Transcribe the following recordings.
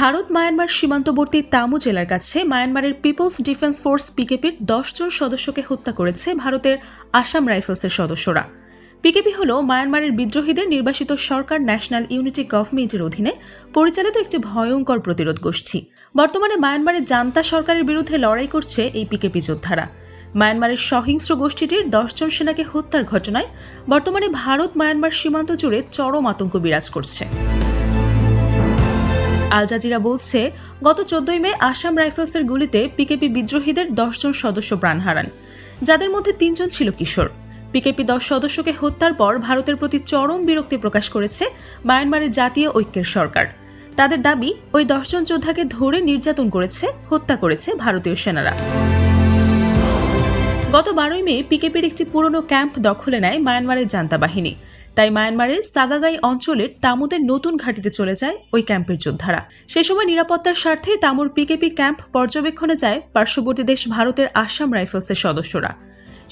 Bharat Myanmar সীমান্তবর্তী তামু জেলার কাছে মায়ানমারের পিপলস ডিফেন্স ফোর্স পিকেপির 10 জন সদস্যকে হত্যা করেছে ভারতের আসাম রাইফেলসের সদস্যরা। পিকেপি হল মায়ানমারের বিদ্রোহীদের নির্বাসিত সরকার ন্যাশনাল ইউনিটি গভর্নমেন্টের অধীনে পরিচালিত একটি ভয়ঙ্কর প্রতিরোধ গোষ্ঠী। বর্তমানে মায়ানমারের জান্তা সরকারের বিরুদ্ধে লড়াই করছে এই পিকেপি যোদ্ধারা। মায়ানমারের সহিংস্র গোষ্ঠীটির 10 জন সেনাকে হত্যার ঘটনায় বর্তমানে ভারত মায়ানমার সীমান্ত জুড়ে চরম আতঙ্ক বিরাজ করছে। আল জাজিরা বলছে, গত 14 মে আসাম রাইফেলসের গুলিতে পিকেপি বিদ্রোহীদের 10 জন সদস্য প্রাণ হারান, যাদের মধ্যে 3 জন ছিল কিশোর। পিকেপি 10 সদস্যকে হত্যার পর ভারতের প্রতি চরম বিরক্তি প্রকাশ করেছে মায়ানমারের জাতীয় ঐক্যের সরকার। তাদের দাবি, ওই 10 জন যোদ্ধাকে ধরে নির্যাতন করেছে, হত্যা করেছে ভারতীয় সেনারা। গত 12 মে পিকেপির একটি পুরনো ক্যাম্প দখলে নেয় মায়ানমারের জান্তা বাহিনী। তাই মায়ানমারের সাগাগাই অঞ্চলের তামুদের নতুন ঘাঁটিতে চলে যায় ওই ক্যাম্পের যোদ্ধারা। সে সময় নিরাপত্তার স্বার্থে তামুর পিকেপি ক্যাম্প পর্যবেক্ষণে যায় পার্শ্ববর্তী দেশ ভারতের আসাম রাইফেলসের সদস্যরা।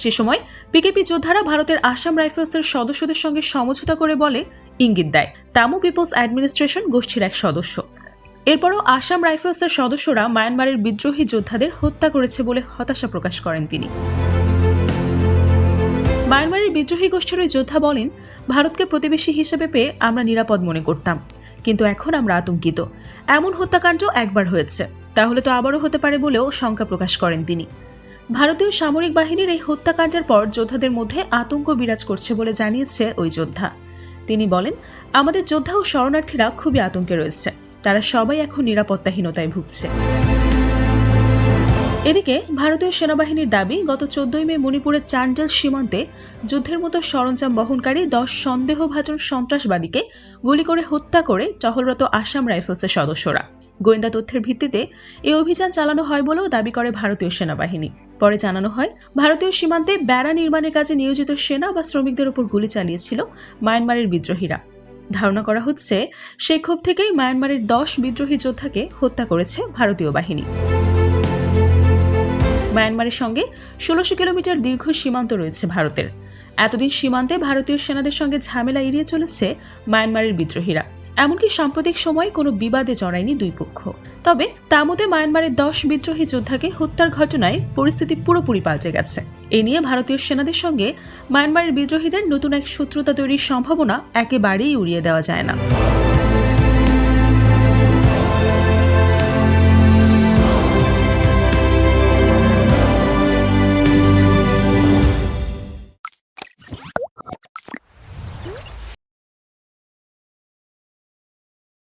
সে সময় পিকেপি যোদ্ধারা ভারতের আসাম রাইফেলসের সদস্যদের সঙ্গে সমঝোতা করে বলে ইঙ্গিত দেয় তামু পিপলস অ্যাডমিনিস্ট্রেশন গোষ্ঠীর এক সদস্য। এরপরও আসাম রাইফেলসের সদস্যরা মায়ানমারের বিদ্রোহী যোদ্ধাদের হত্যা করেছে বলে হতাশা প্রকাশ করেন তিনি। মায়ানমারের বিদ্রোহী গোষ্ঠীর ওই যোদ্ধা বলেন, ভারতকে প্রতিবেশী হিসেবে পেয়ে আমরা নিরাপদ মনে করতাম, কিন্তু এখন আমরা আতঙ্কিত। এমন হত্যাকাণ্ড একবার হয়েছে, তাহলে তো আবারও হতে পারে বলেও শঙ্কা প্রকাশ করেন তিনি। ভারতীয় সামরিক বাহিনীর এই হত্যাকাণ্ডের পর যোদ্ধাদের মধ্যে আতঙ্ক বিরাজ করছে বলে জানিয়েছে ওই যোদ্ধা। তিনি বলেন, আমাদের যোদ্ধা ও শরণার্থীরা খুবই আতঙ্কে রয়েছে, তারা সবাই এখন নিরাপত্তাহীনতায় ভুগছে। এদিকে ভারতীয় সেনাবাহিনীর দাবি, গত 14 মে মণিপুরের চান্ডেল সীমান্তে যুদ্ধের মতো সরঞ্জাম বহনকারী 10 সন্দেহভাজন সন্ত্রাসবাদীকে গুলি করে হত্যা করে টহলরত আসাম রাইফেলসের সদস্যরা। গোয়েন্দা তথ্যের ভিত্তিতে এই অভিযান চালানো হয় বলেও দাবি করে ভারতীয় সেনাবাহিনী। পরে জানানো হয়, ভারতীয় সীমান্তে বেড়া নির্মাণের কাজে নিয়োজিত সেনা বা শ্রমিকদের উপর গুলি চালিয়েছিল মায়ানমারের বিদ্রোহীরা। ধারণা করা হচ্ছে, সেই ক্ষোভ থেকেই মায়ানমারের 10 বিদ্রোহী যোদ্ধাকে হত্যা করেছে ভারতীয় বাহিনী। মায়ানমারের সঙ্গে 1600 কিলোমিটার দীর্ঘ সীমান্ত রয়েছে ভারতের। এতদিন সীমান্তে ভারতীয় সেনাদের সঙ্গে ঝামেলা এড়িয়ে চলেছে মায়ানমারের বিদ্রোহীরা। এমনকি সাম্প্রতিক সময়ে কোনো বিবাদে জড়ায়নি দুই পক্ষ। তবে তামুতে মায়ানমারের 10 বিদ্রোহী যোদ্ধাকে হত্যার ঘটনায় পরিস্থিতি পুরোপুরি পাল্টে গেছে। এ নিয়ে ভারতীয় সেনাদের সঙ্গে মায়ানমারের বিদ্রোহীদের নতুন এক শত্রুতা তৈরির সম্ভাবনা একেবারেই উড়িয়ে দেওয়া যায় না।